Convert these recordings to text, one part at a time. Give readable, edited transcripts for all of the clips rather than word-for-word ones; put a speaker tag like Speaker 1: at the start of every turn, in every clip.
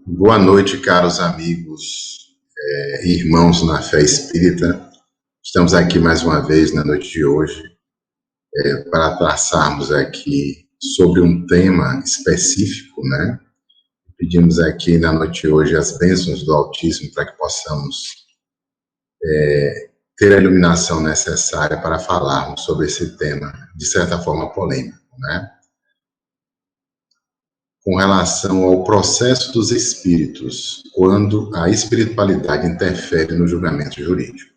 Speaker 1: Boa noite, caros amigos, irmãos na fé espírita. Estamos aqui mais uma vez na noite de hoje para traçarmos aqui sobre um tema específico, né? Pedimos aqui na noite de hoje as bênçãos do Altíssimo para que possamos ter a iluminação necessária para falarmos sobre esse tema, de certa forma polêmico, né? Com relação ao processo dos espíritos, quando a espiritualidade interfere no julgamento jurídico.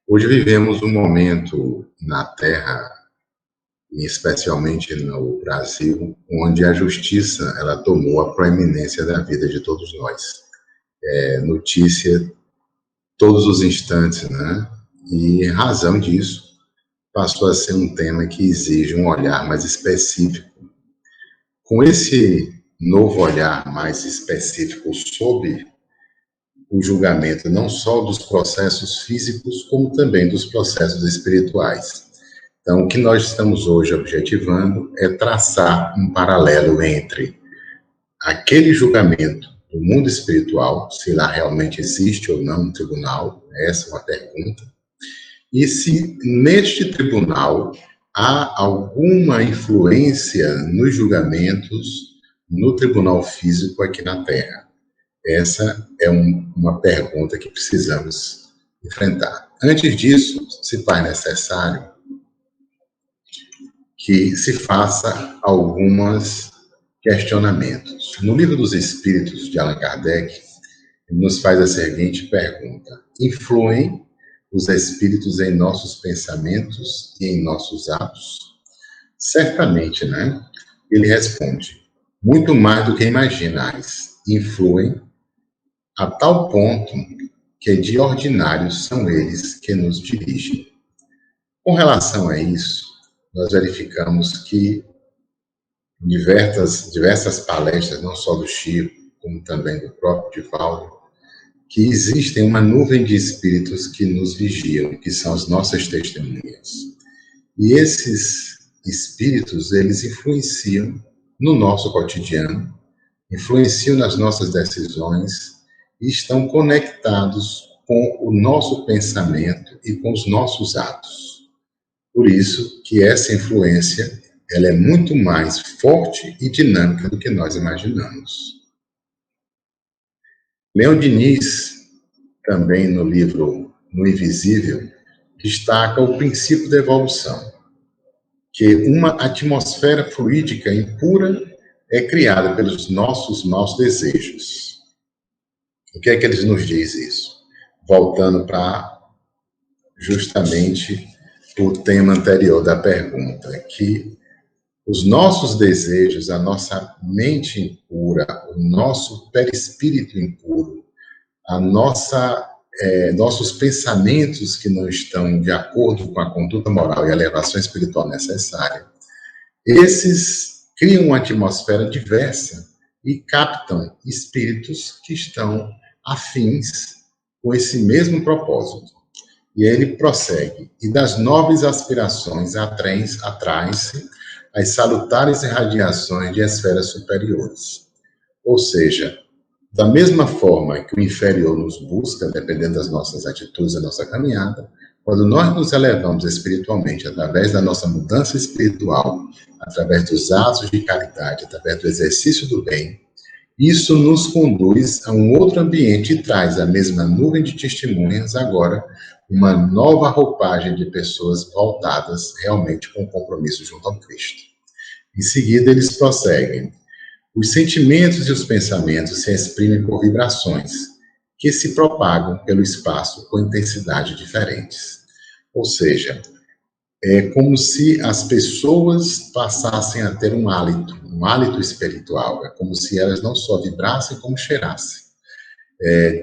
Speaker 1: Hoje vivemos um momento na Terra, e especialmente no Brasil, onde a justiça ela tomou a proeminência da vida de todos nós. É notícia todos os instantes, né? E em razão disso, passou a ser um tema que exige um olhar mais específico. Com esse novo olhar mais específico sobre o julgamento não só dos processos físicos, como também dos processos espirituais. Então, o que nós estamos hoje objetivando é traçar um paralelo entre aquele julgamento do mundo espiritual, se lá realmente existe ou não um tribunal, essa é uma pergunta, e se neste tribunal há alguma influência nos julgamentos no tribunal físico aqui na Terra. Essa é uma pergunta que precisamos enfrentar. Antes disso, se faz necessário que se faça alguns questionamentos. No Livro dos Espíritos, de Allan Kardec, ele nos faz a seguinte pergunta: influem os espíritos em nossos pensamentos e em nossos atos? Certamente, né? Ele responde: muito mais do que imaginais, influem a tal ponto que de ordinário são eles que nos dirigem. Com relação a isso, nós verificamos que diversas palestras, não só do Chico, como também do próprio Divaldo, que existem uma nuvem de espíritos que nos vigiam, que são as nossas testemunhas. E esses espíritos, eles influenciam no nosso cotidiano, influenciam nas nossas decisões e estão conectados com o nosso pensamento e com os nossos atos. Por isso que essa influência, ela é muito mais forte e dinâmica do que nós imaginamos. Leon Denis, também no livro No Invisível, destaca o princípio da evolução, que uma atmosfera fluídica impura é criada pelos nossos maus desejos. O que é que eles nos diz isso? Voltando para justamente o tema anterior da pergunta, que os nossos desejos, a nossa mente impura, o nosso perispírito impuro, nossos pensamentos que não estão de acordo com a conduta moral e a elevação espiritual necessária, esses criam uma atmosfera diversa e captam espíritos que estão afins com esse mesmo propósito. E ele prossegue: e das nobres aspirações atraem-se as salutares irradiações de esferas superiores. Ou seja, da mesma forma que o inferior nos busca, dependendo das nossas atitudes, da nossa caminhada, quando nós nos elevamos espiritualmente, através da nossa mudança espiritual, através dos atos de caridade, através do exercício do bem, isso nos conduz a um outro ambiente e traz a mesma nuvem de testemunhas, agora uma nova roupagem de pessoas voltadas realmente com compromisso junto ao Cristo. Em seguida, eles prosseguem: os sentimentos e os pensamentos se exprimem por vibrações, que se propagam pelo espaço com intensidade diferentes. Ou seja, é como se as pessoas passassem a ter um hálito espiritual. É como se elas não só vibrassem, como cheirassem.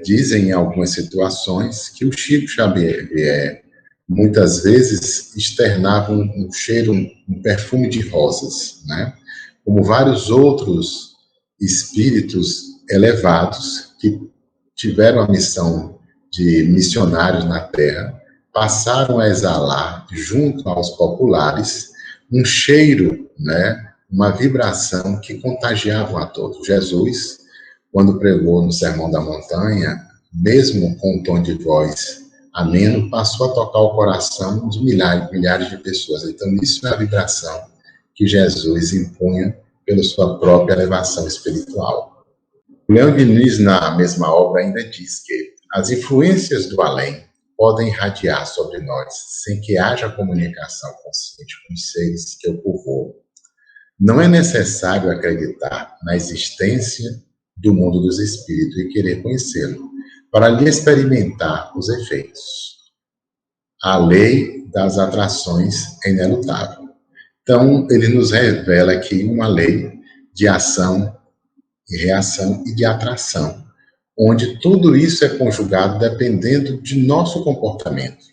Speaker 1: Dizem em algumas situações que o Chico Xavier muitas vezes externava um cheiro, um perfume de rosas, né? Como vários outros espíritos elevados que tiveram a missão de missionários na Terra, passaram a exalar, junto aos populares, um cheiro, né, uma vibração que contagiavam a todos. Jesus, quando pregou no Sermão da Montanha, mesmo com um tom de voz ameno, passou a tocar o coração de milhares de pessoas. Então, isso é a vibração que Jesus impunha pela sua própria elevação espiritual. Leon Denis, na mesma obra, ainda diz que as influências do além podem irradiar sobre nós sem que haja comunicação consciente com os seres que o povoam. Não é necessário acreditar na existência do mundo dos espíritos e querer conhecê-lo para lhe experimentar os efeitos. A lei das atrações é inelutável. Então, ele nos revela aqui uma lei de ação e reação e de atração, onde tudo isso é conjugado dependendo de nosso comportamento,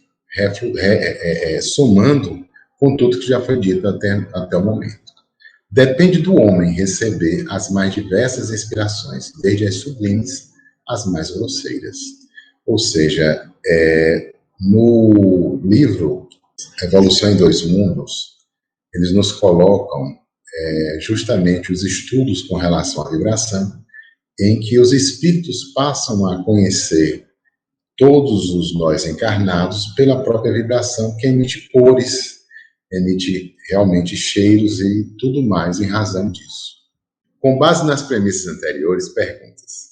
Speaker 1: somando com tudo que já foi dito até o momento. Depende do homem receber as mais diversas inspirações, desde as sublimes às mais grosseiras. Ou seja, no livro Evolução em Dois Mundos, eles nos colocam justamente os estudos com relação à vibração, em que os espíritos passam a conhecer todos os nós encarnados pela própria vibração, que emite cores, emite realmente cheiros e tudo mais em razão disso. Com base nas premissas anteriores, perguntas: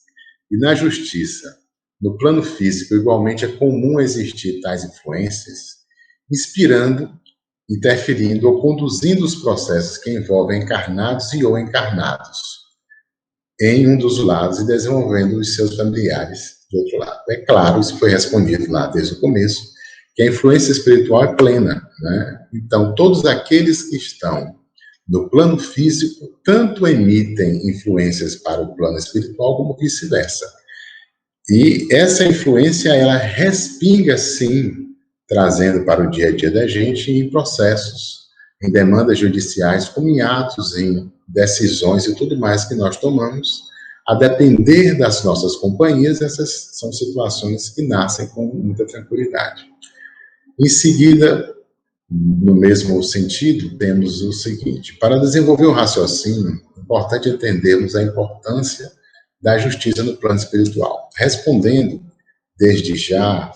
Speaker 1: e na justiça, no plano físico, igualmente é comum existir tais influências, inspirando, interferindo ou conduzindo os processos que envolvem encarnados e ou encarnados em um dos lados e desenvolvendo os seus familiares do outro lado. É claro, isso foi respondido lá desde o começo, que a influência espiritual é plena, né? Então, todos aqueles que estão no plano físico tanto emitem influências para o plano espiritual como vice-versa. E essa influência, ela respinga, sim, trazendo para o dia a dia da gente em processos, em demandas judiciais, como em atos, em decisões e tudo mais que nós tomamos. A depender das nossas companhias, essas são situações que nascem com muita tranquilidade. Em seguida, no mesmo sentido, temos o seguinte: para desenvolver o raciocínio, é importante entendermos a importância da justiça no plano espiritual, respondendo, desde já,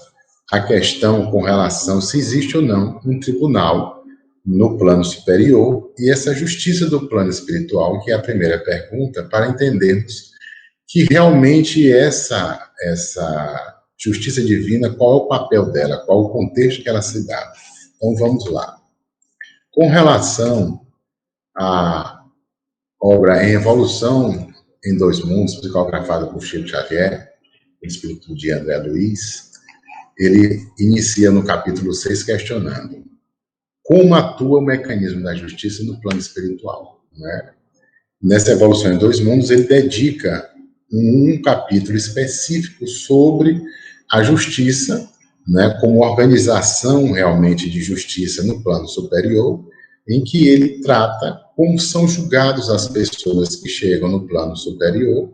Speaker 1: a questão com relação se existe ou não um tribunal no plano superior e essa justiça do plano espiritual, que é a primeira pergunta, para entendermos que realmente essa justiça divina, qual é o papel dela, qual o contexto que ela se dá. Então, vamos lá. Com relação à obra Em Evolução em Dois Mundos, psicografada por Chico Xavier, o espírito de André Luiz, ele inicia no capítulo 6 questionando: como atua o mecanismo da justiça no plano espiritual? Né? Nessa Evolução em Dois Mundos, ele dedica um capítulo específico sobre a justiça, né, como organização realmente de justiça no plano superior, em que ele trata como são julgados as pessoas que chegam no plano superior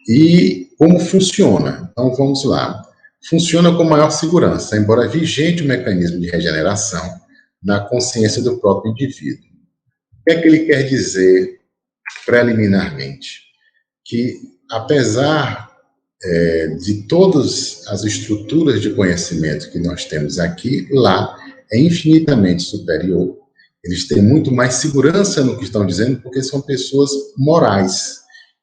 Speaker 1: e como funciona. Então, vamos lá. Funciona com maior segurança, embora vigente o mecanismo de regeneração na consciência do próprio indivíduo. O que é que ele quer dizer preliminarmente? Que, apesar de todas as estruturas de conhecimento que nós temos aqui, lá é infinitamente superior. Eles têm muito mais segurança no que estão dizendo, porque são pessoas morais.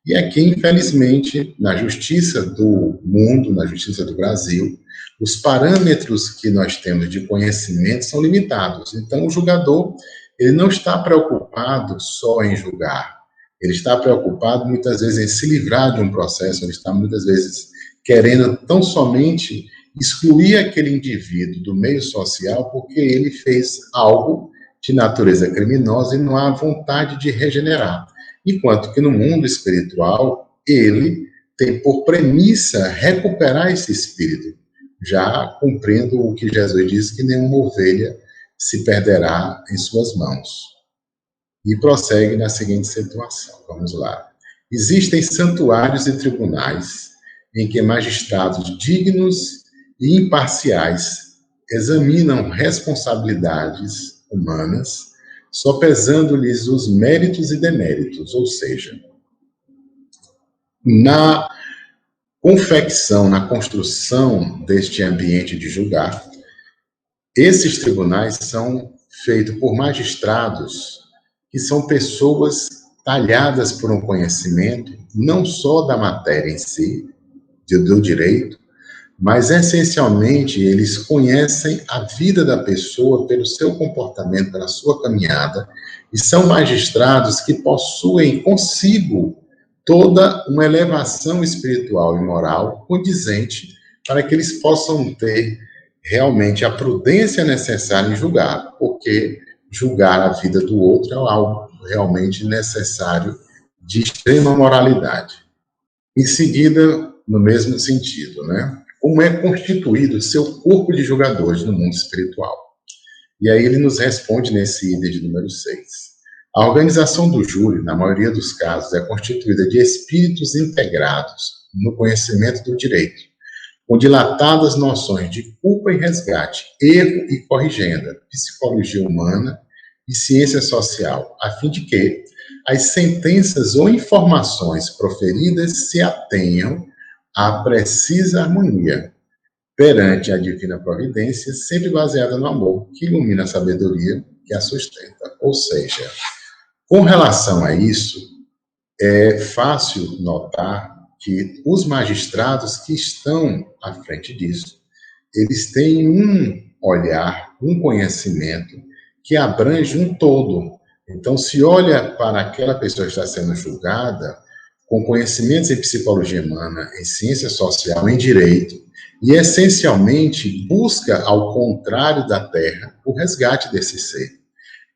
Speaker 1: E aqui, infelizmente, na justiça do mundo, na justiça do Brasil, os parâmetros que nós temos de conhecimento são limitados. Então, o julgador, ele não está preocupado só em julgar. Ele está preocupado, muitas vezes, em se livrar de um processo. Ele está, muitas vezes, querendo tão somente excluir aquele indivíduo do meio social porque ele fez algo de natureza criminosa e não há vontade de regenerar. Enquanto que no mundo espiritual, ele tem por premissa recuperar esse espírito, já cumprindo o que Jesus disse, que nenhuma ovelha se perderá em suas mãos. E prossegue na seguinte situação, vamos lá. Existem santuários e tribunais em que magistrados dignos e imparciais examinam responsabilidades humanas, sopesando-lhes os méritos e deméritos, ou seja, Na confecção, na construção deste ambiente de julgar, esses tribunais são feitos por magistrados que são pessoas talhadas por um conhecimento não só da matéria em si, do direito, mas essencialmente eles conhecem a vida da pessoa pelo seu comportamento, pela sua caminhada, e são magistrados que possuem consigo toda uma elevação espiritual e moral condizente para que eles possam ter realmente a prudência necessária em julgar, porque julgar a vida do outro é algo realmente necessário de extrema moralidade. Em seguida, no mesmo sentido, né? Como é constituído o seu corpo de julgadores no mundo espiritual? E aí ele nos responde nesse item de número 6. A organização do júri, na maioria dos casos, é constituída de espíritos integrados no conhecimento do direito, com dilatadas noções de culpa e resgate, erro e corrigenda, psicologia humana e ciência social, a fim de que as sentenças ou informações proferidas se atenham à precisa harmonia perante a divina providência, sempre baseada no amor, que ilumina a sabedoria que a sustenta. Ou seja, com relação a isso, é fácil notar que os magistrados que estão à frente disso, eles têm um olhar, um conhecimento que abrange um todo. Então, se olha para aquela pessoa que está sendo julgada com conhecimentos em psicologia humana, em ciência social, em direito, e essencialmente busca, ao contrário da terra, o resgate desse ser.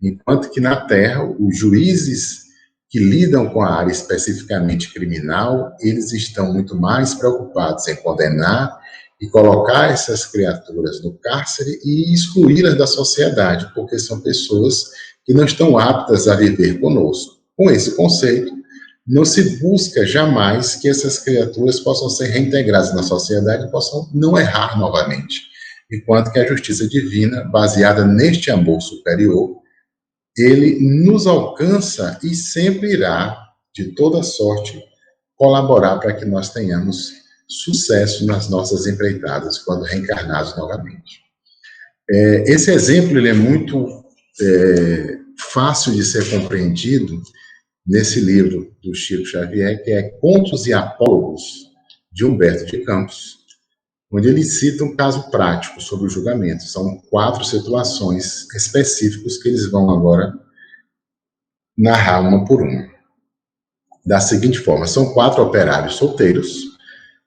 Speaker 1: Enquanto que na terra, os juízes que lidam com a área especificamente criminal, eles estão muito mais preocupados em condenar e colocar essas criaturas no cárcere e excluí-las da sociedade, porque são pessoas que não estão aptas a viver conosco. Com esse conceito, não se busca jamais que essas criaturas possam ser reintegradas na sociedade e possam não errar novamente. Enquanto que a justiça divina, baseada neste amor superior, ele nos alcança e sempre irá, de toda sorte, colaborar para que nós tenhamos sucesso nas nossas empreitadas quando reencarnados novamente. Esse exemplo ele é muito fácil de ser compreendido nesse livro do Chico Xavier, que é Contos e Apólogos, de Humberto de Campos, onde ele cita um caso prático sobre o julgamento. São 4 situações específicas que eles vão agora narrar uma por uma. Da seguinte forma, são 4 operários solteiros,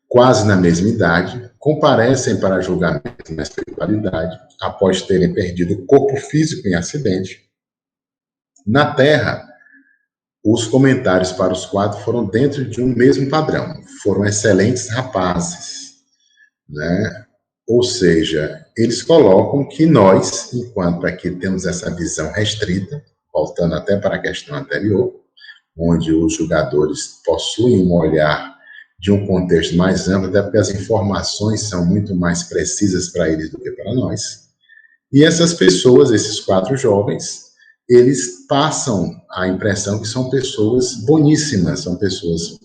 Speaker 1: quase na mesma idade, comparecem para julgamento na espiritualidade, após terem perdido o corpo físico em acidente. Na Terra, os comentários para os 4 foram dentro de um mesmo padrão. Foram excelentes rapazes, né? Ou seja, eles colocam que nós, enquanto aqui temos essa visão restrita, voltando até para a questão anterior, onde os julgadores possuem um olhar de um contexto mais amplo, até porque as informações são muito mais precisas para eles do que para nós. E essas pessoas, esses 4 jovens, eles passam a impressão que são pessoas boníssimas, são pessoas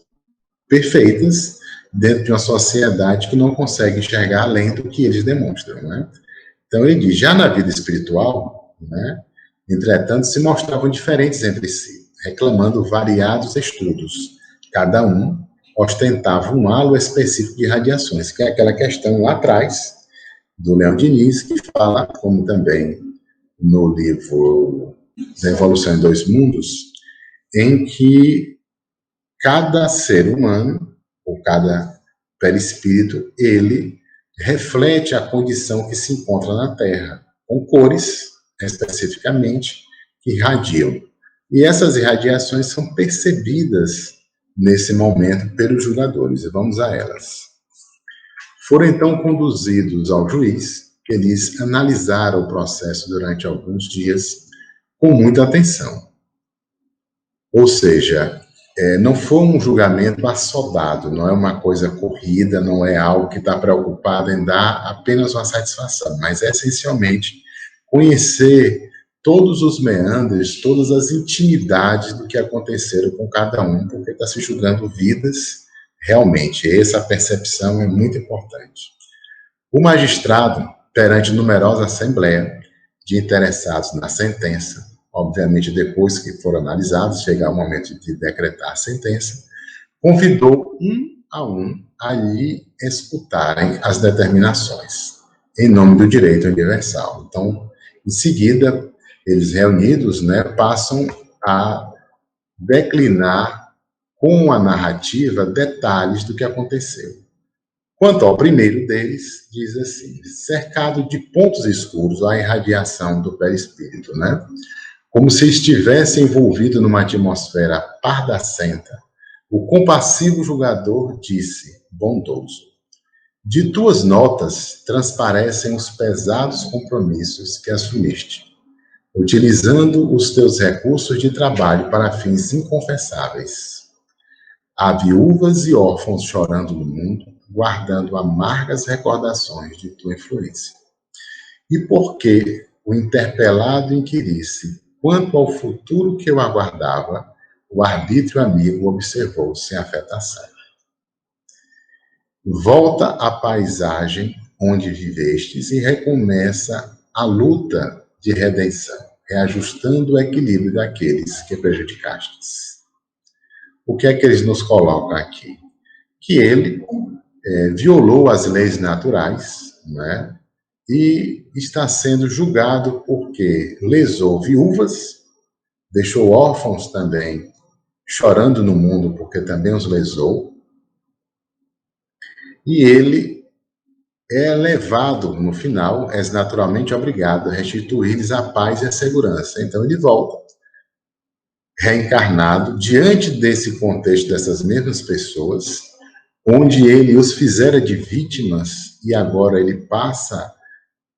Speaker 1: perfeitas dentro de uma sociedade que não consegue enxergar além do que eles demonstram, né? Então ele diz, já na vida espiritual, né, entretanto, se mostravam diferentes entre si, reclamando variados estudos. Cada um ostentava um halo específico de radiações, que é aquela questão lá atrás do Leão Diniz, que fala, como também no livro da Evolução em 2 Mundos, em que cada ser humano, ou cada perispírito, ele reflete a condição que se encontra na Terra, com cores, especificamente, que irradiam. E essas irradiações são percebidas nesse momento pelos julgadores. E vamos a elas. Foram então conduzidos ao juiz, eles analisaram o processo durante alguns dias com muita atenção. Ou seja, não foi um julgamento assodado, não é uma coisa corrida, não é algo que está preocupado em dar apenas uma satisfação, mas é essencialmente conhecer todos os meandros, todas as intimidades do que aconteceram com cada um, porque está se julgando vidas Realmente, essa percepção é muito importante. O magistrado, perante numerosa assembleia de interessados na sentença, obviamente depois que foram analisados, chegar o momento de decretar a sentença, convidou a um a lhe escutarem as determinações, em nome do direito universal. Então, em seguida, eles reunidos, passam a declinar com a narrativa detalhes do que aconteceu. Quanto ao primeiro deles, diz assim: cercado de pontos escuros, a irradiação do perispírito, como se estivesse envolvido numa atmosfera pardacenta, o compassivo julgador disse, bondoso: de tuas notas transparecem os pesados compromissos que assumiste, utilizando os teus recursos de trabalho para fins inconfessáveis. Há viúvas e órfãos chorando no mundo, guardando amargas recordações de tua influência. E porque o interpelado inquirisse quanto ao futuro que eu aguardava, o arbítrio amigo observou sem afetação. Volta à paisagem onde vivestes e recomeça a luta de redenção, reajustando o equilíbrio daqueles que prejudicastes. O que é que eles nos colocam aqui? Que ele violou as leis naturais, e está sendo julgado porque lesou viúvas, deixou órfãos também chorando no mundo porque também os lesou, e ele é levado, no final, é naturalmente obrigado a restituir-lhes a paz e a segurança. Então ele volta, reencarnado, diante desse contexto dessas mesmas pessoas, onde ele os fizera de vítimas, e agora ele passa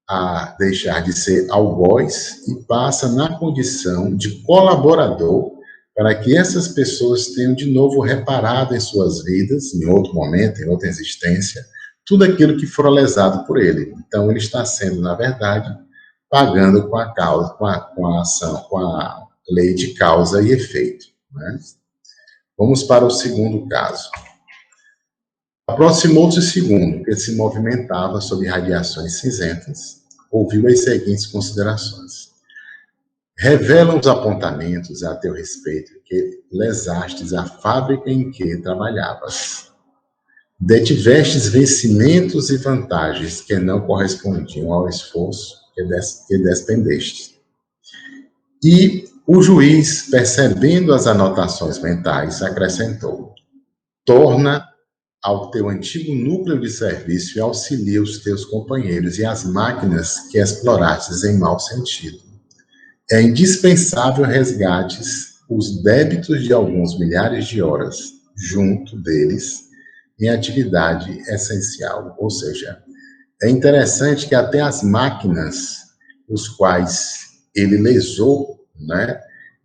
Speaker 1: a deixar de ser algoz e passa na condição de colaborador para que essas pessoas tenham de novo reparado em suas vidas, em outro momento, em outra existência, tudo aquilo que for lesado por ele. Então, ele está sendo, na verdade, pagando com a causa, com a ação, com a lei de causa e efeito. Vamos para o segundo caso. Aproximou-se o segundo, que se movimentava sob radiações cinzentas, ouviu as seguintes considerações. Revelam os apontamentos a teu respeito que lesastes a fábrica em que trabalhavas. Detivestes vencimentos e vantagens que não correspondiam ao esforço que despendeste. E o juiz, percebendo as anotações mentais, acrescentou: torna ao teu antigo núcleo de serviço e auxilia os teus companheiros e as máquinas que explorastes em mau sentido. É indispensável resgates os débitos de alguns milhares de horas junto deles em atividade essencial. Ou seja, é interessante que até as máquinas, os quais ele lesou,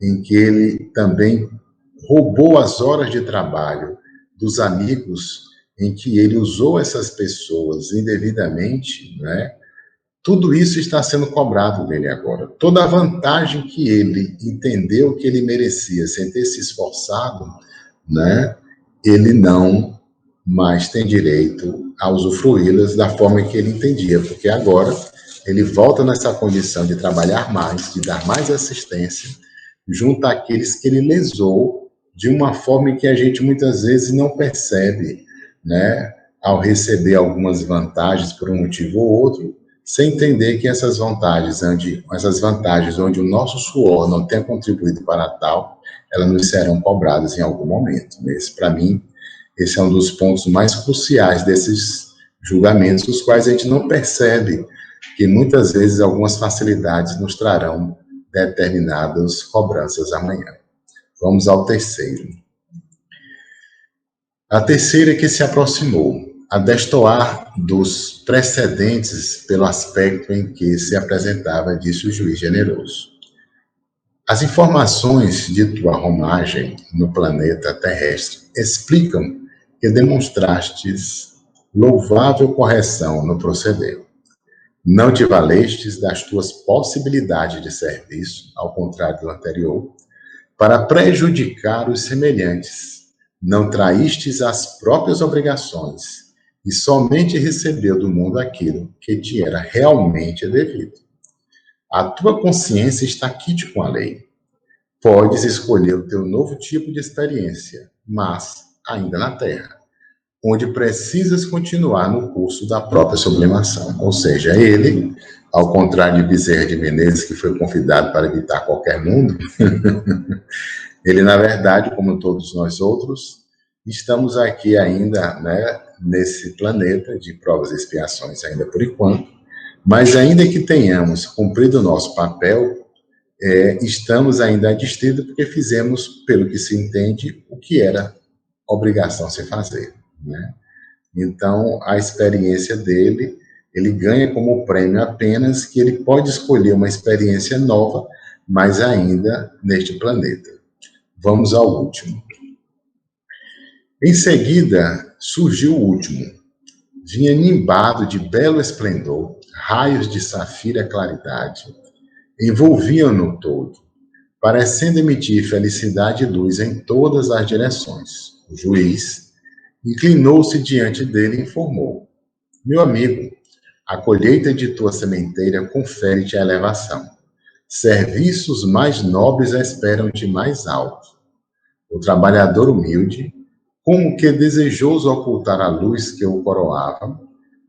Speaker 1: em que ele também roubou as horas de trabalho dos amigos, em que ele usou essas pessoas indevidamente, tudo isso está sendo cobrado dele agora. Toda a vantagem que ele entendeu que ele merecia sem ter se esforçado, ele não mais tem direito a usufruí-las da forma que ele entendia, porque agora ele volta nessa condição de trabalhar mais, de dar mais assistência, junto àqueles que ele lesou de uma forma que a gente muitas vezes não percebe, ao receber algumas vantagens por um motivo ou outro, sem entender que essas vantagens onde o nosso suor não tenha contribuído para tal, elas nos serão cobradas em algum momento. Para mim, esse é um dos pontos mais cruciais desses julgamentos, os quais a gente não percebe que muitas vezes algumas facilidades nos trarão determinadas cobranças amanhã. Vamos ao terceiro. A terceira que se aproximou, a destoar dos precedentes pelo aspecto em que se apresentava, disse o juiz generoso. As informações de tua romagem no planeta terrestre explicam que demonstrastes louvável correção no proceder. Não te valestes das tuas possibilidades de serviço, ao contrário do anterior, para prejudicar os semelhantes, não traístes as próprias obrigações, e somente recebeu do mundo aquilo que te era realmente devido. A tua consciência está quite com a lei. Podes escolher o teu novo tipo de experiência, mas ainda na Terra, onde precisas continuar no curso da própria sublimação. Ou seja, ele, ao contrário de Bezerra de Menezes, que foi convidado para habitar qualquer mundo, ele, na verdade, como todos nós outros, estamos aqui ainda, né, nesse planeta de provas e expiações, ainda por enquanto, mas ainda que tenhamos cumprido o nosso papel, estamos ainda distritos porque fizemos, pelo que se entende, o que era obrigação se fazer, né? Então, a experiência dele, ele ganha como prêmio apenas que ele pode escolher uma experiência nova, mas ainda neste planeta. Vamos ao último. Em seguida, surgiu o último. Vinha nimbado de belo esplendor, raios de safira claridade, envolviam-no todo, parecendo emitir felicidade e luz em todas as direções. O juiz inclinou-se diante dele e informou: meu amigo, a colheita de tua sementeira confere-te a elevação. Serviços mais nobres esperam-te mais alto. O trabalhador humilde, como que desejoso ocultar a luz que o coroava,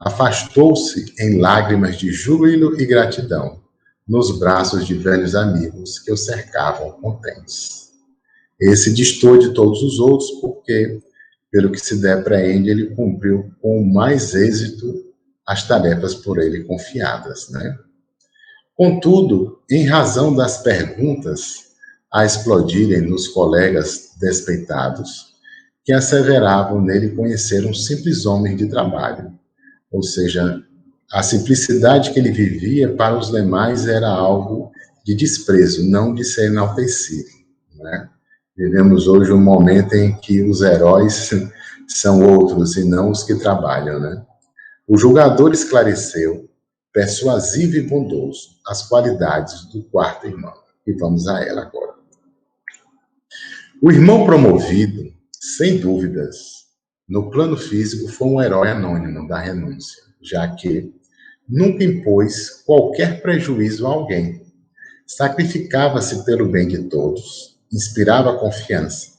Speaker 1: afastou-se em lágrimas de júbilo e gratidão, nos braços de velhos amigos que o cercavam contentes. Esse distou de todos os outros porque, pelo que se depreende, ele cumpriu com mais êxito as tarefas por ele confiadas, né? Contudo, em razão das perguntas a explodirem nos colegas despeitados, que asseveravam nele conhecer um simples homem de trabalho, ou seja, a simplicidade que ele vivia para os demais era algo de desprezo, não de ser enaltecido, né? Vivemos hoje um momento em que os heróis são outros e não os que trabalham, né? O julgador esclareceu, persuasivo e bondoso, as qualidades do quarto irmão. E vamos a ela agora. O irmão promovido, sem dúvidas, no plano físico foi um herói anônimo da renúncia, já que nunca impôs qualquer prejuízo a alguém. Sacrificava-se pelo bem de todos, inspirava confiança,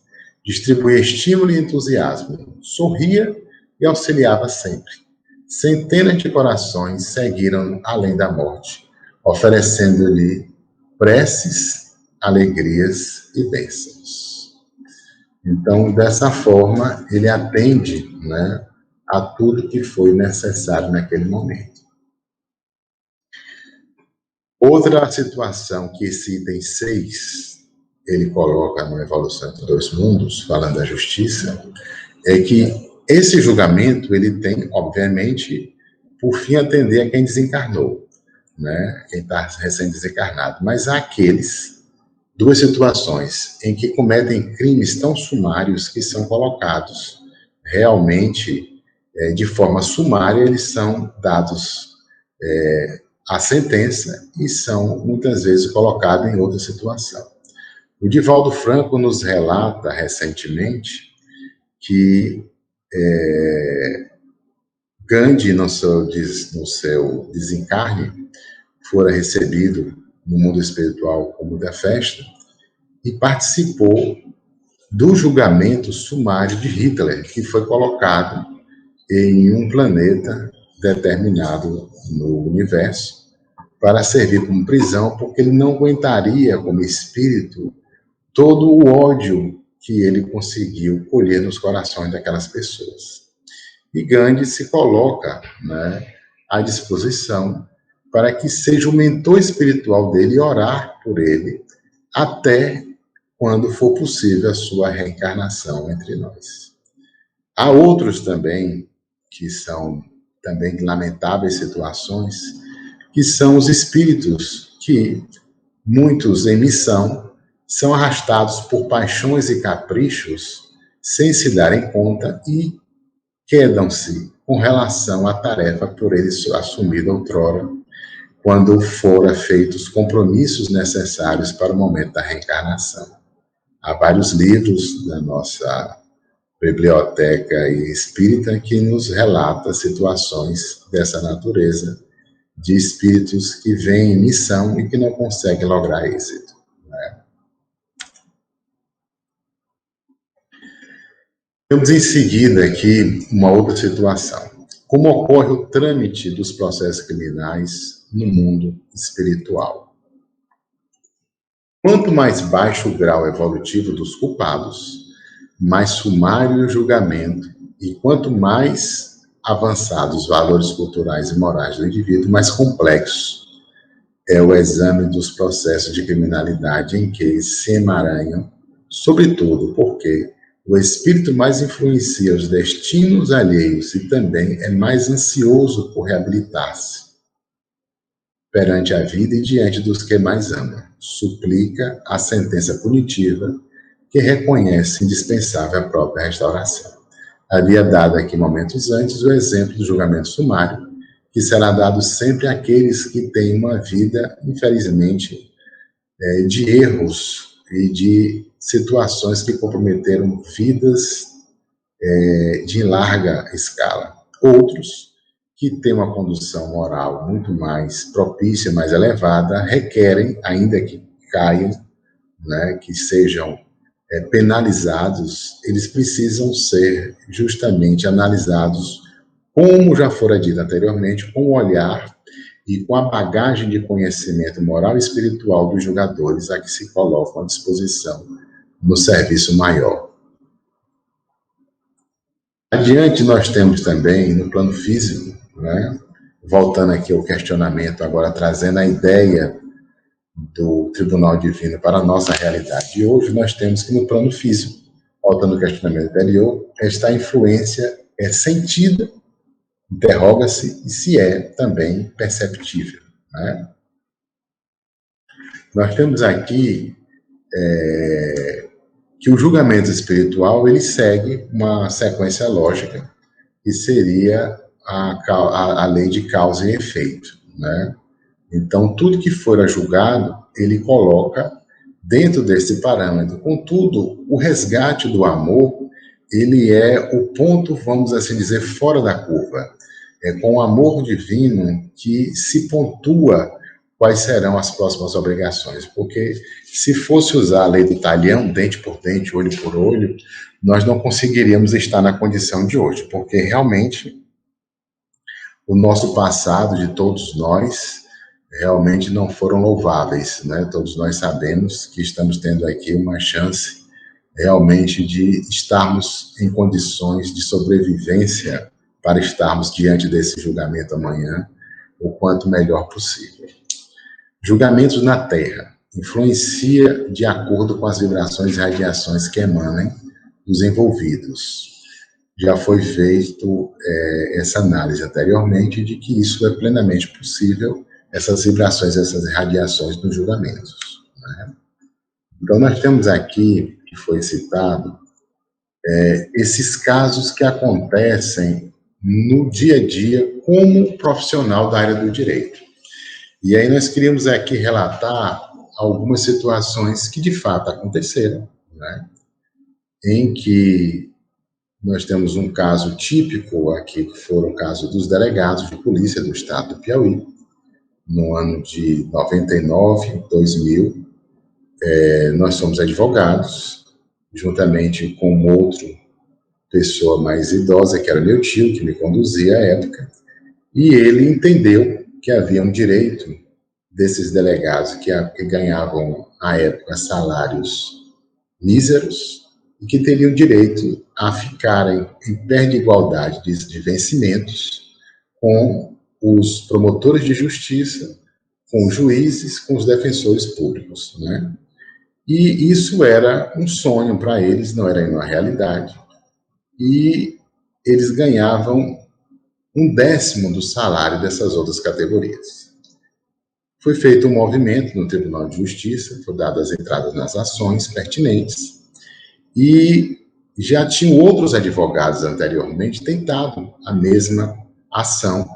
Speaker 1: distribuía estímulo e entusiasmo, sorria e auxiliava sempre. Centenas de corações seguiram além da morte, oferecendo-lhe preces, alegrias e bênçãos. Então, dessa forma, ele atende, né, a tudo que foi necessário naquele momento. Outra situação que esse item 6, ele coloca no Evolução entre Dois Mundos, falando da justiça, é que esse julgamento, ele tem, obviamente, por fim, atender a quem desencarnou, né? Quem está recém-desencarnado. Mas há duas situações em que cometem crimes tão sumários que são colocados realmente de forma sumária, eles são dados a sentença e são, muitas vezes, colocados em outra situação. O Divaldo Franco nos relata recentemente que Gandhi, no seu desencarne, fora recebido no mundo espiritual com muita festa e participou do julgamento sumário de Hitler, que foi colocado em um planeta determinado no universo para servir como prisão, porque ele não aguentaria, como espírito, todo o ódio que ele conseguiu colher nos corações daquelas pessoas. E Gandhi se coloca, né, à disposição para que seja o mentor espiritual dele e orar por ele até quando for possível a sua reencarnação entre nós. Há outros também, que são também lamentáveis situações, que são os espíritos que, muitos em missão, são arrastados por paixões e caprichos sem se darem conta e quedam-se com relação à tarefa por eles assumida outrora, quando fora feitos os compromissos necessários para o momento da reencarnação. Há vários livros da nossa biblioteca espírita que nos relata situações dessa natureza, de espíritos que vêm em missão e que não conseguem lograr êxito. Temos em seguida aqui uma outra situação. Como ocorre o trâmite dos processos criminais no mundo espiritual? Quanto mais baixo o grau evolutivo dos culpados, mais sumário o julgamento, e quanto mais avançados os valores culturais e morais do indivíduo, mais complexo é o exame dos processos de criminalidade em que se emaranham, sobretudo porque o espírito mais influencia os destinos alheios e também é mais ansioso por reabilitar-se perante a vida e diante dos que mais ama. Suplica a sentença punitiva que reconhece indispensável a própria restauração. Havia dado aqui momentos antes o exemplo do julgamento sumário, que será dado sempre àqueles que têm uma vida, infelizmente, de erros e de situações que comprometeram vidas de larga escala. Outros, que têm uma condução moral muito mais propícia, mais elevada, requerem, ainda que caiam, né, que sejam penalizados, eles precisam ser justamente analisados, como já fora dito anteriormente, com o olhar e com a bagagem de conhecimento moral e espiritual dos julgadores a que se colocam à disposição no serviço maior. Adiante, nós temos também, no plano físico, né, voltando aqui ao questionamento, agora trazendo a ideia do Tribunal Divino para a nossa realidade de hoje, nós temos que no plano físico, voltando ao questionamento anterior, esta influência é sentida, interroga-se e se é também perceptível. Né? Nós temos aqui que o julgamento espiritual ele segue uma sequência lógica, que seria a lei de causa e efeito. Né? Então, tudo que for julgado, ele coloca dentro desse parâmetro. Contudo, o resgate do amor, ele é o ponto, vamos assim dizer, fora da curva. É com o amor divino que se pontua quais serão as próximas obrigações. Porque se fosse usar a lei do talhão, dente por dente, olho por olho, nós não conseguiríamos estar na condição de hoje, porque realmente o nosso passado, de todos nós, realmente não foram louváveis, né? Todos nós sabemos que estamos tendo aqui uma chance realmente de estarmos em condições de sobrevivência para estarmos diante desse julgamento amanhã o quanto melhor possível. Julgamentos na Terra influencia de acordo com as vibrações e radiações que emanem dos envolvidos. Já foi feito essa análise anteriormente de que isso é plenamente possível, essas vibrações, essas radiações nos julgamentos. Né? Então, nós temos aqui, que foi citado, esses casos que acontecem no dia a dia como profissional da área do direito. E aí nós queríamos aqui relatar algumas situações que de fato aconteceram, né? Em que nós temos um caso típico aqui, que foi o caso dos delegados de polícia do estado do Piauí, no ano de 99, 2000, nós somos advogados, juntamente com outra pessoa mais idosa, que era meu tio, que me conduzia à época, e ele entendeu que havia um direito desses delegados que ganhavam, à época, salários míseros, e que teriam direito a ficarem em pé de igualdade de vencimentos com os promotores de justiça, com os juízes, com os defensores públicos, né? E isso era um sonho para eles, não era uma realidade. E eles ganhavam 1/10 do salário dessas outras categorias. Foi feito um movimento no Tribunal de Justiça, foram dadas as entradas nas ações pertinentes, e já tinham outros advogados anteriormente tentado a mesma ação,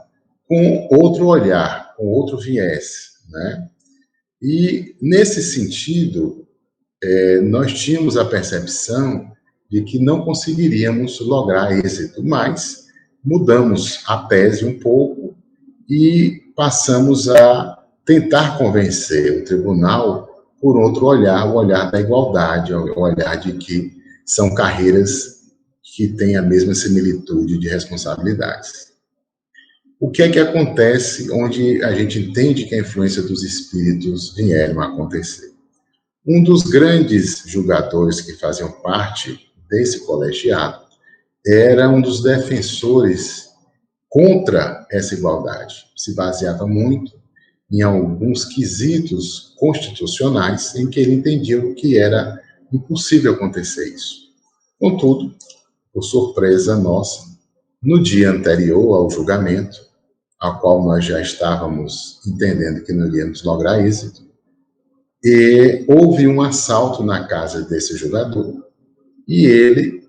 Speaker 1: com outro olhar, com outro viés, né? E, nesse sentido, nós tínhamos a percepção de que não conseguiríamos lograr êxito, mas mudamos a tese um pouco e passamos a tentar convencer o tribunal por outro olhar, o olhar da igualdade, o olhar de que são carreiras que têm a mesma similitude de responsabilidades. O que é que acontece onde a gente entende que a influência dos espíritos vieram a acontecer? Um dos grandes julgadores que faziam parte desse colegiado era um dos defensores contra essa igualdade. Se baseava muito em alguns quesitos constitucionais em que ele entendia que era impossível acontecer isso. Contudo, por surpresa nossa, no dia anterior ao julgamento, ao qual nós já estávamos entendendo que não iríamos lograr êxito, e houve um assalto na casa desse julgador e ele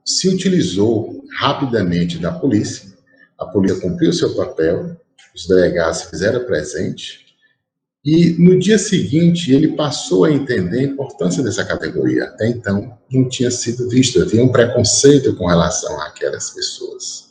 Speaker 1: se utilizou rapidamente da polícia. A polícia cumpriu seu papel, os delegados fizeram presente e no dia seguinte ele passou a entender a importância dessa categoria. Até então não tinha sido visto, havia um preconceito com relação àquelas pessoas.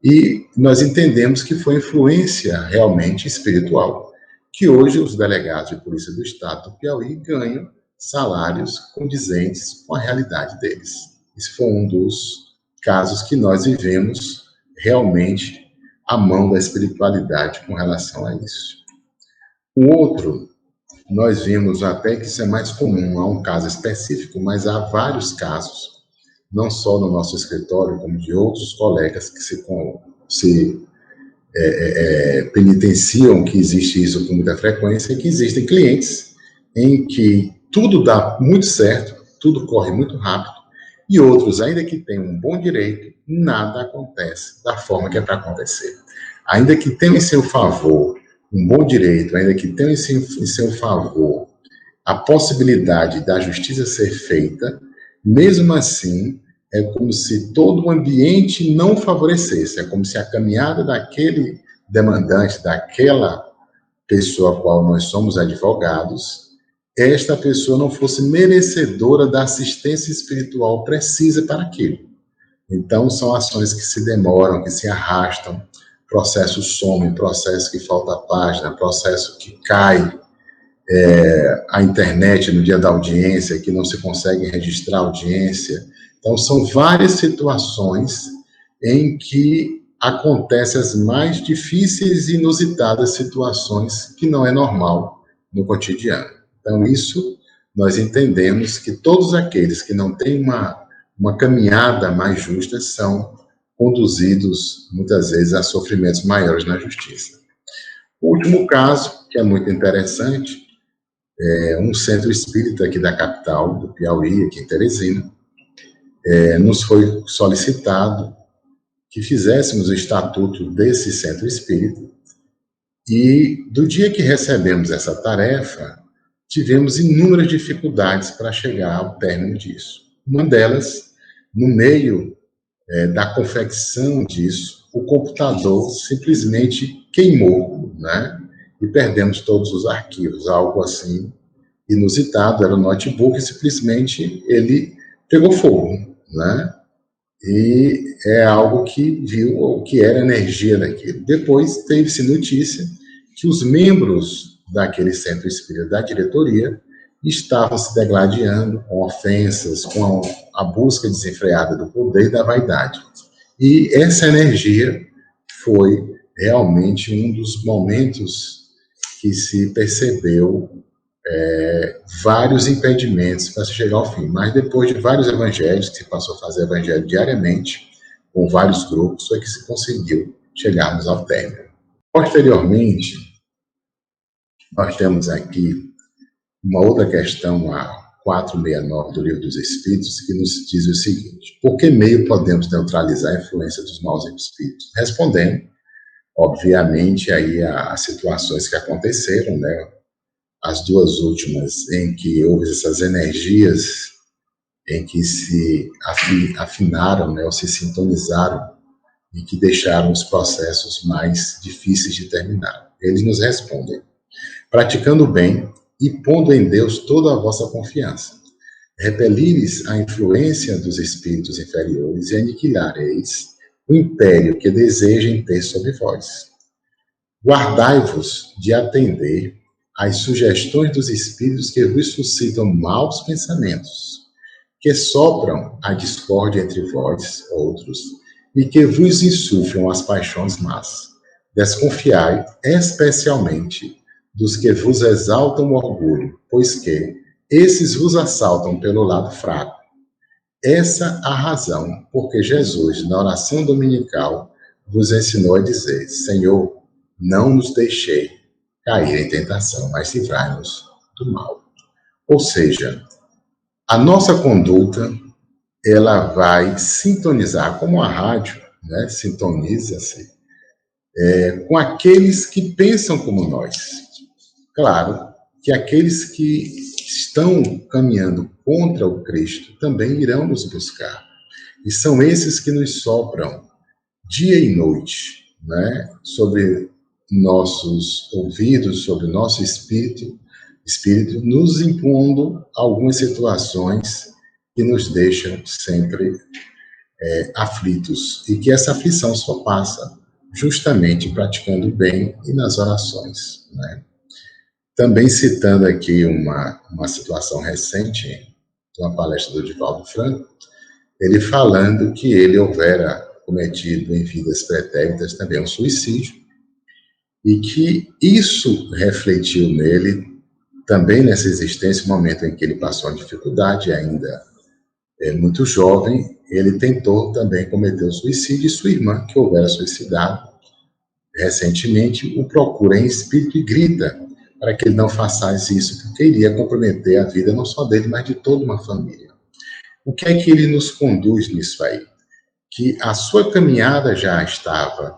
Speaker 1: E nós entendemos que foi influência realmente espiritual, que hoje os delegados de polícia do estado do Piauí ganham salários condizentes com a realidade deles. Esse foi um dos casos que nós vivemos realmente a mão da espiritualidade com relação a isso. O outro, nós vimos até que isso é mais comum, há um caso específico, mas há vários casos, não só no nosso escritório, como de outros colegas que se penitenciam, que existe isso com muita frequência, que existem clientes em que tudo dá muito certo, tudo corre muito rápido, e outros, ainda que tenham um bom direito, nada acontece da forma que é para acontecer. Ainda que tenham em seu favor um bom direito, ainda que tenham em seu favor a possibilidade da justiça ser feita, mesmo assim, é como se todo o ambiente não favorecesse, é como se a caminhada daquele demandante, daquela pessoa a qual nós somos advogados, esta pessoa não fosse merecedora da assistência espiritual precisa para aquilo. Então, são ações que se demoram, que se arrastam, processo some, processo que falta página, processo que cai a internet no dia da audiência, que não se consegue registrar a audiência. Então, são várias situações em que acontecem as mais difíceis e inusitadas situações que não é normal no cotidiano. Então, isso nós entendemos que todos aqueles que não têm uma caminhada mais justa são conduzidos, muitas vezes, a sofrimentos maiores na justiça. O último caso, que é muito interessante, é um centro espírita aqui da capital, do Piauí, aqui em Teresina, nos foi solicitado que fizéssemos o estatuto desse centro espírita e do dia que recebemos essa tarefa, tivemos inúmeras dificuldades para chegar ao término disso. Uma delas, no meio da confecção disso, o computador simplesmente queimou, né? E perdemos todos os arquivos, algo assim inusitado, era o notebook e simplesmente ele pegou fogo, né? E é algo que viu o que era a energia daquilo. Depois teve-se notícia que os membros daquele centro espírita da diretoria estavam se degladiando com ofensas, com a busca desenfreada do poder e da vaidade. E essa energia foi realmente um dos momentos que se percebeu vários impedimentos para se chegar ao fim. Mas depois de vários evangelhos, que se passou a fazer evangelho diariamente, com vários grupos, foi que se conseguiu chegarmos ao término. Posteriormente, nós temos aqui uma outra questão, a 469 do Livro dos Espíritos, que nos diz o seguinte: por que meio podemos neutralizar a influência dos maus espíritos? Respondendo, obviamente, aí as situações que aconteceram, né? As duas últimas em que houve essas energias em que se afinaram, né, ou se sintonizaram e que deixaram os processos mais difíceis de terminar. Eles nos respondem: praticando o bem e pondo em Deus toda a vossa confiança. repelires a influência dos espíritos inferiores e aniquilareis o império que desejem ter sobre vós. Guardai-vos de atender às sugestões dos espíritos que vos suscitam maus pensamentos, que sopram a discórdia entre vós, outros, e que vos insuflam as paixões más. Desconfiai especialmente dos que vos exaltam o orgulho, pois que esses vos assaltam pelo lado fraco. Essa a razão porque Jesus, na oração dominical, vos ensinou a dizer: Senhor, não nos deixei cair em tentação, mas livrai-nos do mal. Ou seja, a nossa conduta, ela vai sintonizar, como a rádio, né, sintoniza-se, com aqueles que pensam como nós. Claro que aqueles que estão caminhando contra o Cristo também irão nos buscar. E são esses que nos sopram dia e noite, né, sobre nossos ouvidos, sobre nosso espírito, nos impondo algumas situações que nos deixam sempre aflitos, e que essa aflição só passa justamente praticando o bem e nas orações, né? Também citando aqui uma situação recente, de uma palestra do Divaldo Franco, ele falando que ele houvera cometido em vidas pretéritas também um suicídio, e que isso refletiu nele também nessa existência, no momento em que ele passou a dificuldade, ainda muito jovem, ele tentou também cometer o suicídio, e sua irmã, que houvera suicidado recentemente, o procura em espírito e grita para que ele não façasse isso, porque iria comprometer a vida não só dele, mas de toda uma família. O que é que ele nos conduz nisso aí? Que a sua caminhada já estava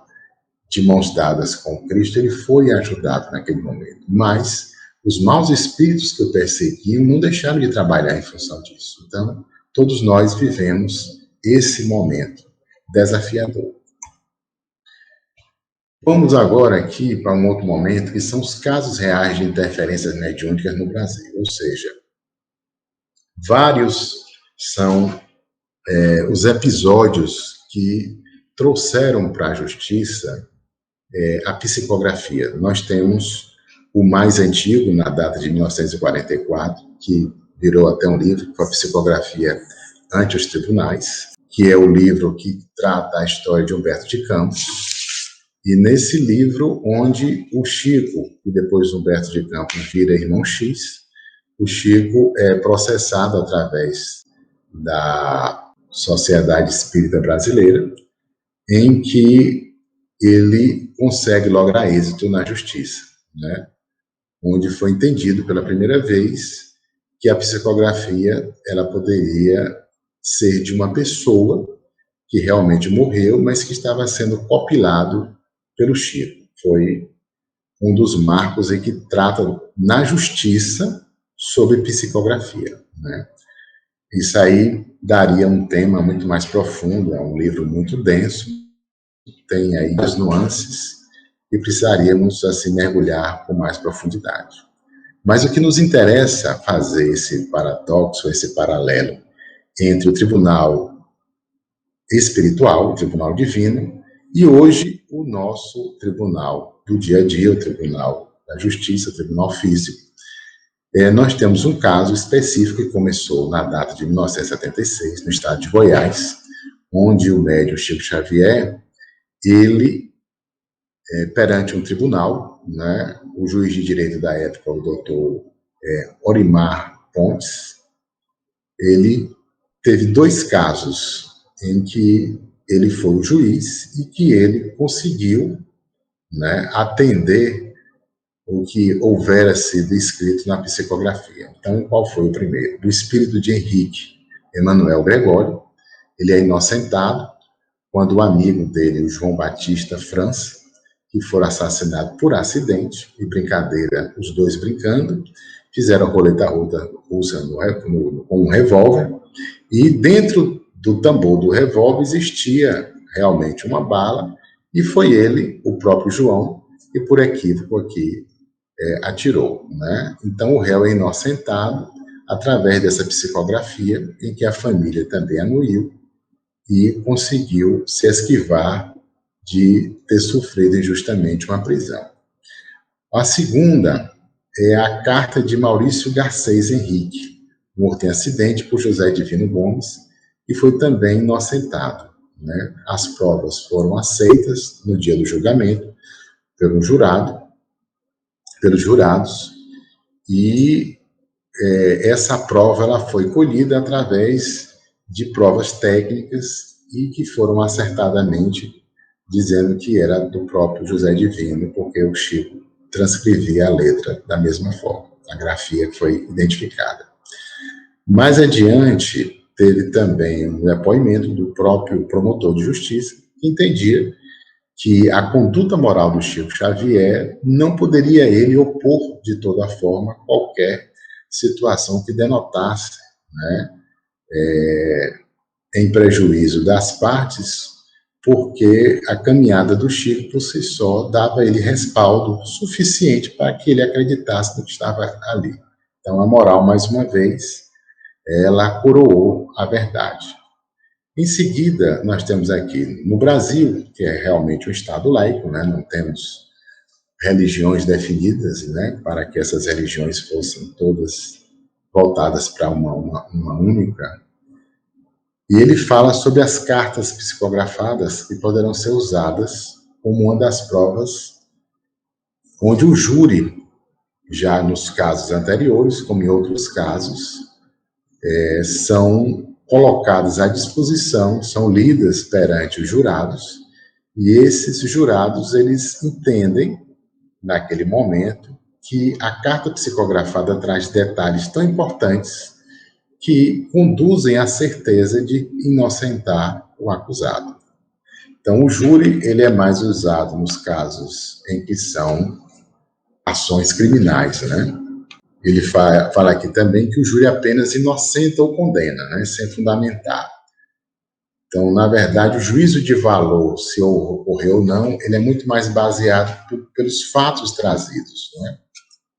Speaker 1: de mãos dadas com Cristo, ele foi ajudado naquele momento, mas os maus espíritos que o perseguiam não deixaram de trabalhar em função disso. Então, todos nós vivemos esse momento desafiador. Vamos agora aqui para um outro momento, que são os casos reais de interferências mediúnicas no Brasil. Ou seja, vários são os episódios que trouxeram para a justiça a psicografia. Nós temos o mais antigo, na data de 1944, que virou até um livro, que foi a Psicografia ante os Tribunais, que é o livro que trata a história de Humberto de Campos. E nesse livro, onde o Chico, e depois Humberto de Campos vira irmão X, o Chico é processado através da Sociedade Espírita Brasileira, em que ele consegue lograr êxito na justiça, né? Onde foi entendido pela primeira vez que a psicografia ela poderia ser de uma pessoa que realmente morreu, mas que estava sendo compilado pelo Chico. Foi um dos marcos em que trata na justiça sobre psicografia, né? Isso aí daria um tema muito mais profundo, é um livro muito denso, tem aí as nuances e precisaríamos assim mergulhar com mais profundidade. Mas o que nos interessa fazer esse paradoxo, esse paralelo entre o tribunal espiritual, o tribunal divino, e hoje o nosso tribunal do dia a dia, o tribunal da justiça, o tribunal físico. Nós temos um caso específico que começou na data de 1976, no estado de Goiás, onde o médium Chico Xavier, ele, perante um tribunal, né, o juiz de direito da época, o doutor Orimar Pontes, ele teve 2 casos em que ele foi o juiz e que ele conseguiu, né, atender o que houvera sido escrito na psicografia. Então, qual foi o primeiro? Do espírito de Henrique Emanuel Gregório. Ele é inocentado quando o amigo dele, o João Batista França, que foi assassinado por acidente, e brincadeira, os dois brincando, fizeram a roleta russa com um revólver, e dentro do tambor do revólver existia realmente uma bala, e foi ele, o próprio João, que por equívoco aqui atirou, né? Então o réu é inocentado, através dessa psicografia, em que a família também anuiu e conseguiu se esquivar de ter sofrido injustamente uma prisão. A segunda é a carta de Maurício Garcês Henrique, morto em acidente por José Divino Gomes, e foi também inocentado, né? As provas foram aceitas no dia do julgamento pelos jurados, e essa prova ela foi colhida através de provas técnicas e que foram acertadamente dizendo que era do próprio José Divino, porque o Chico transcrevia a letra da mesma forma. A grafia foi identificada. Mais adiante, teve também um depoimento do próprio promotor de justiça, que entendia que a conduta moral do Chico Xavier não poderia ele opor de toda forma qualquer situação que denotasse, né, em prejuízo das partes, porque a caminhada do Chico por si só dava a ele respaldo suficiente para que ele acreditasse no que estava ali. Então a moral, mais uma vez, ela coroou a verdade. Em seguida, nós temos aqui no Brasil, que é realmente um Estado laico, né? Não temos religiões definidas, né? Para que essas religiões fossem todas voltadas para uma única. E ele fala sobre as cartas psicografadas que poderão ser usadas como uma das provas, onde o júri, já nos casos anteriores, como em outros casos, são colocadas à disposição, são lidas perante os jurados, e esses jurados, eles entendem, naquele momento, que a carta psicografada traz detalhes tão importantes que conduzem à certeza de inocentar o acusado. Então, o júri, ele é mais usado nos casos em que são ações criminais, né? Ele fala aqui também que o júri apenas inocenta ou condena, né, sem fundamentar. Então, na verdade, o juízo de valor, se ocorreu ou não, ele é muito mais baseado pelos fatos trazidos, né,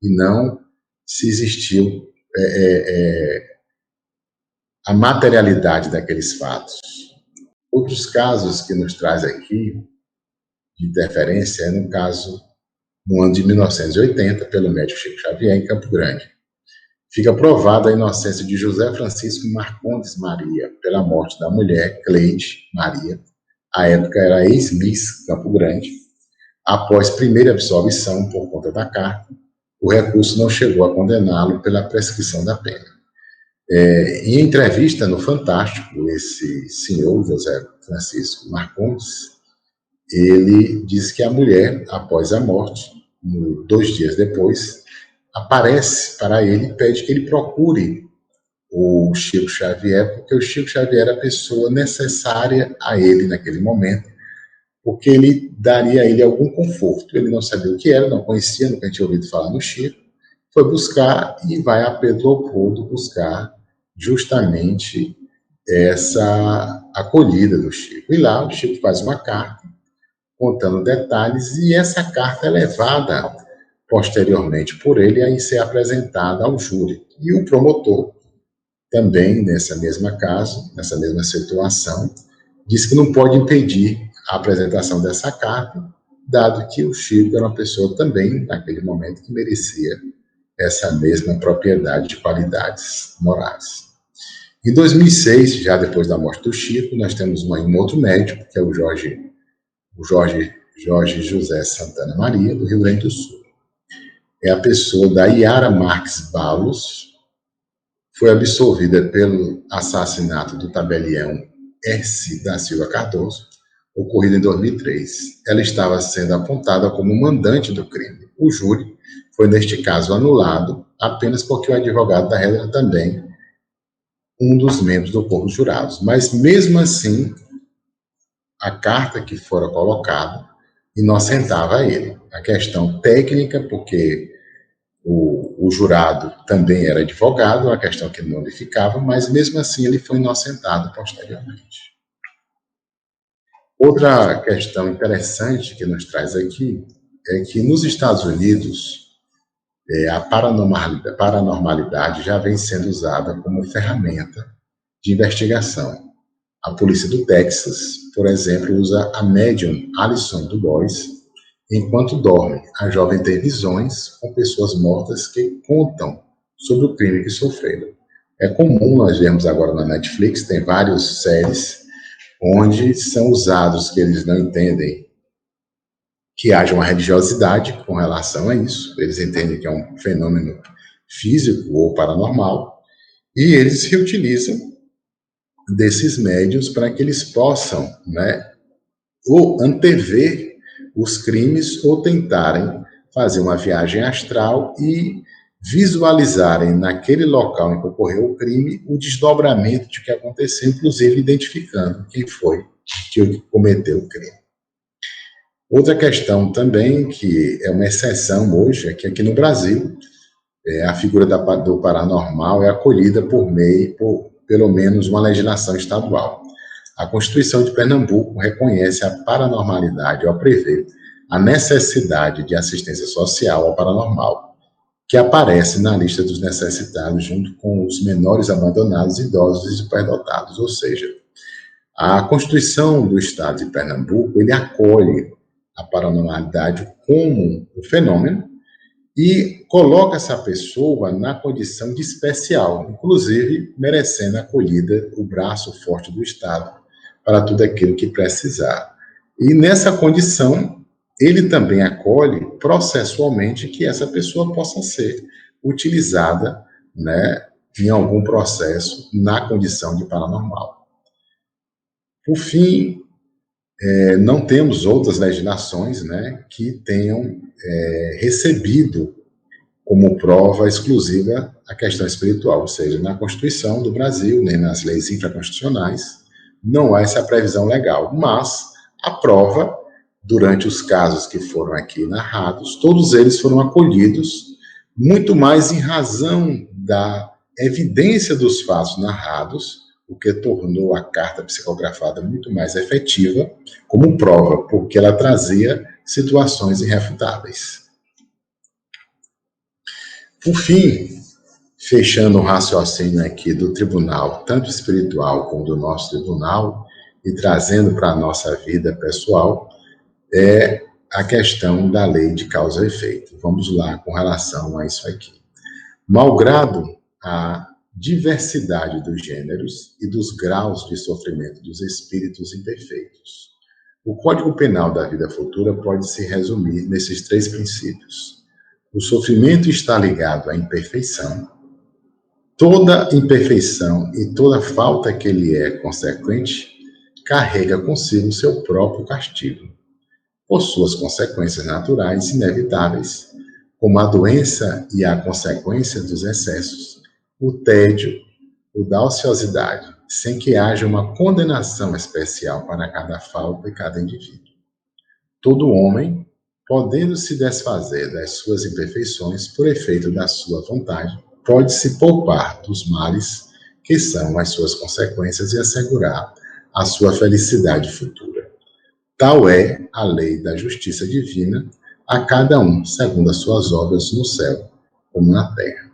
Speaker 1: e não se existiu a materialidade daqueles fatos. Outros casos que nos traz aqui de interferência é no caso no ano de 1980, pelo médico Chico Xavier, em Campo Grande. Fica provada a inocência de José Francisco Marcondes Maria pela morte da mulher, Cleide Maria, à época era ex-miss Campo Grande. Após primeira absolvição por conta da carta, o recurso não chegou a condená-lo pela prescrição da pena. Em entrevista no Fantástico, esse senhor, José Francisco Marcondes, ele diz que a mulher, após a morte, 2 dias depois, aparece para ele e pede que ele procure o Chico Xavier, porque o Chico Xavier era a pessoa necessária a ele naquele momento, porque ele daria a ele algum conforto. Ele não sabia o que era, não conhecia, nunca tinha ouvido falar no Chico, foi buscar e vai a Pedro Leopoldo buscar justamente essa acolhida do Chico. E lá o Chico faz uma carta contando detalhes, e essa carta é levada posteriormente por ele a ser apresentada ao júri. E o promotor, também nessa mesma caso, nessa mesma situação, diz que não pode impedir a apresentação dessa carta, dado que o Chico era uma pessoa também, naquele momento, que merecia essa mesma propriedade de qualidades morais. Em 2006, já depois da morte do Chico, nós temos um outro médico, que é o Jorge José Santana Maria, do Rio Grande do Sul. É a pessoa da Yara Marques Balos, foi absolvida pelo assassinato do tabelião S. da Silva Cardoso, ocorrido em 2003. Ela estava sendo apontada como mandante do crime. O júri foi, neste caso, anulado apenas porque o advogado da rédea era também um dos membros do corpo de jurados. Mas, mesmo assim, a carta que fora colocada inocentava ele. A questão técnica, porque o jurado também era advogado, a questão que não lhe ficava, mas mesmo assim ele foi inocentado posteriormente. Outra questão interessante que nos traz aqui é que nos Estados Unidos, A paranormalidade já vem sendo usada como ferramenta de investigação. A polícia do Texas, por exemplo, usa a médium Alison DuBois enquanto dorme. A jovem tem visões com pessoas mortas que contam sobre o crime que sofreram. É comum nós vermos agora na Netflix, tem várias séries onde são usados que eles não entendem que haja uma religiosidade com relação a isso, eles entendem que é um fenômeno físico ou paranormal, e eles reutilizam desses médios para que eles possam, ou antever os crimes ou tentarem fazer uma viagem astral e visualizarem naquele local em que ocorreu o crime o desdobramento de que aconteceu, inclusive identificando quem foi que cometeu o crime. Outra questão também, que é uma exceção hoje, é que aqui no Brasil, a figura do paranormal é acolhida por pelo menos uma legislação estadual. A Constituição de Pernambuco reconhece a paranormalidade ao prever a necessidade de assistência social ao paranormal, que aparece na lista dos necessitados junto com os menores abandonados, idosos e superdotados. Ou seja, a Constituição do Estado de Pernambuco, ele acolhe a paranormalidade como um fenômeno e coloca essa pessoa na condição de especial, inclusive merecendo a acolhida, o braço forte do Estado para tudo aquilo que precisar. E nessa condição, ele também acolhe processualmente que essa pessoa possa ser utilizada, em algum processo na condição de paranormal. Por fim, não temos outras legislações, que tenham recebido como prova exclusiva a questão espiritual, ou seja, na Constituição do Brasil, nem nas leis infraconstitucionais, não há essa previsão legal, mas a prova, durante os casos que foram aqui narrados, todos eles foram acolhidos, muito mais em razão da evidência dos fatos narrados, o que tornou a carta psicografada muito mais efetiva como prova, porque ela trazia situações irrefutáveis. Por fim, fechando o raciocínio aqui do tribunal, tanto espiritual como do nosso tribunal, e trazendo para a nossa vida pessoal, é a questão da lei de causa e efeito. Vamos lá com relação a isso aqui. Malgrado a diversidade dos gêneros e dos graus de sofrimento dos espíritos imperfeitos, o Código Penal da Vida Futura pode se resumir nesses 3 princípios. O sofrimento está ligado à imperfeição. Toda imperfeição e toda falta que lhe é consequente carrega consigo seu próprio castigo, por suas consequências naturais inevitáveis, como a doença e a consequência dos excessos, o tédio, o da ociosidade, sem que haja uma condenação especial para cada falta e cada indivíduo. Todo homem, podendo se desfazer das suas imperfeições por efeito da sua vontade, pode se poupar dos males que são as suas consequências e assegurar a sua felicidade futura. Tal é a lei da justiça divina a cada um, segundo as suas obras no céu como na terra.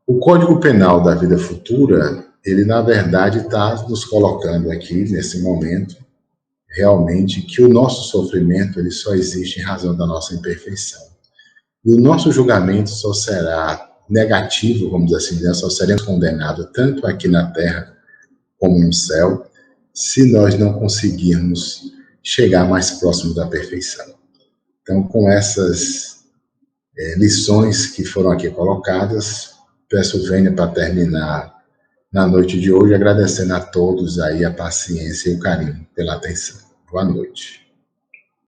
Speaker 1: O Código Penal da Vida Futura, ele na verdade está nos colocando aqui, nesse momento, realmente que o nosso sofrimento ele só existe em razão da nossa imperfeição. E o nosso julgamento só será negativo, vamos dizer assim, só seremos condenados tanto aqui na terra como no céu, se nós não conseguirmos chegar mais próximo da perfeição. Então, com essas lições que foram aqui colocadas, peço vênia para terminar na noite de hoje, agradecendo a todos aí a paciência e o carinho pela atenção. Boa noite.